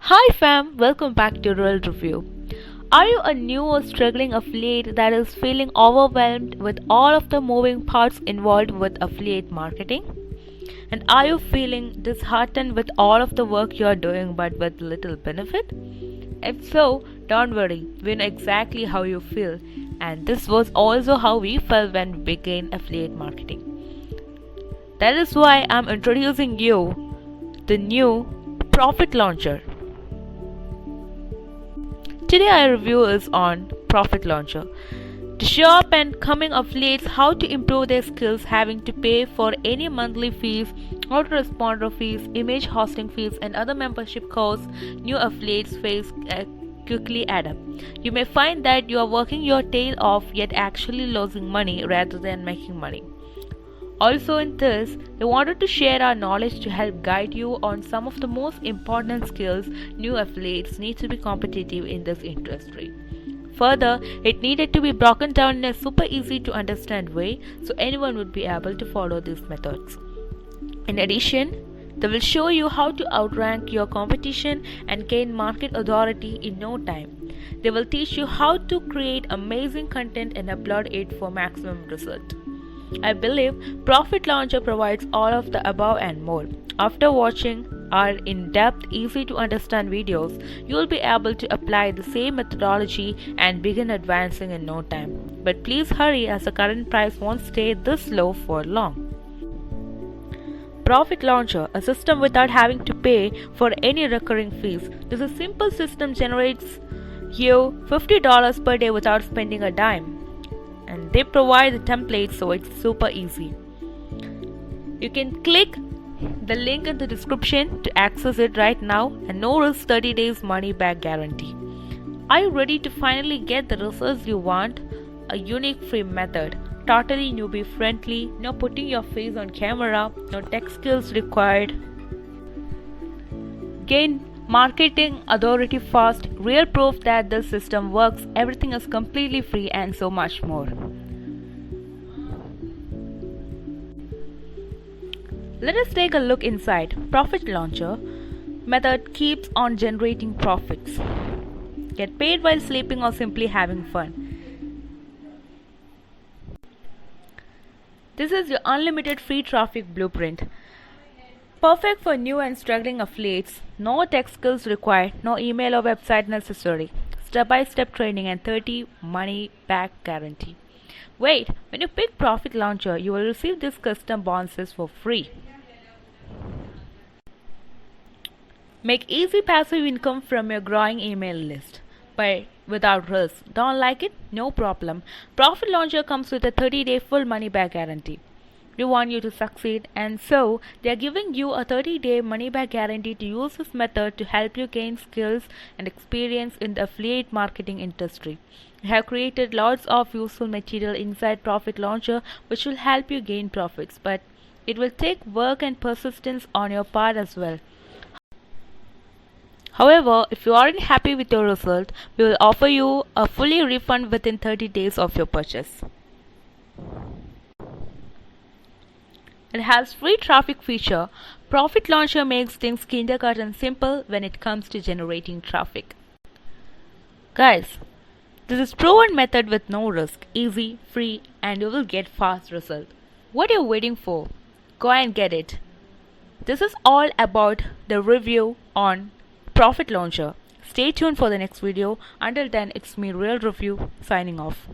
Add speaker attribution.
Speaker 1: Hi fam, welcome back to Real Review. Are you a new or struggling affiliate that is feeling overwhelmed with all of the moving parts involved with affiliate marketing? And are you feeling disheartened with all of the work you are doing but with little benefit? If so, don't worry, we know exactly how you feel, and this was also how we felt when we began affiliate marketing. That is why I'm introducing you the new Profit Launcher. Today our review is on Profit Launcher. To show up and coming affiliates how to improve their skills having to pay for any monthly fees, autoresponder fees, image hosting fees and other membership costs new affiliates face quickly add up. You may find that you are working your tail off yet actually losing money rather than making money. Also in this, we wanted to share our knowledge to help guide you on some of the most important skills new affiliates need to be competitive in this industry. Further, it needed to be broken down in a super easy to understand way so anyone would be able to follow these methods. In addition, they will show you how to outrank your competition and gain market authority in no time. They will teach you how to create amazing content and upload it for maximum result. I believe Profit Launcher provides all of the above and more. After watching our in-depth, easy-to-understand videos, you will be able to apply the same methodology and begin advancing in no time. But please hurry as the current price won't stay this low for long. Profit Launcher, a system without having to pay for any recurring fees. This is simple system generates you $50 per day without spending a dime. And they provide the template so it's super easy. You can click the link in the description to access it right now, and no risk 30 days money back guarantee. Are you ready to finally get the results you want? A unique free method, totally newbie friendly, no putting your face on camera, no tech skills required. Gain marketing authority fast, real proof that this system works, everything is completely free and so much more. Let us take a look inside. Profit Launcher method keeps on generating profits. Get paid while sleeping or simply having fun. This is your unlimited free traffic blueprint. Perfect for new and struggling affiliates. No tech skills required, no email or website necessary. Step-by-step training and 30 money back guarantee. Wait, when you pick Profit Launcher, you will receive these custom bonuses for free. Make easy passive income from your growing email list, but without risk. Don't like it? No problem. Profit Launcher comes with a 30-day full money back guarantee. We want you to succeed, and so they are giving you a 30-day money-back guarantee to use this method to help you gain skills and experience in the affiliate marketing industry. We have created lots of useful material inside Profit Launcher which will help you gain profits, but it will take work and persistence on your part as well. However, if you aren't happy with your result, we will offer you a fully refund within 30 days of your purchase. It has free traffic feature. Profit Launcher makes things kindergarten simple when it comes to generating traffic. Guys, this is proven method with no risk, easy, free, and you will get fast result. What are you waiting for? Go and get it. This is all about the review on Profit Launcher. Stay tuned for the next video. Until then, it's me, Real Review, signing off.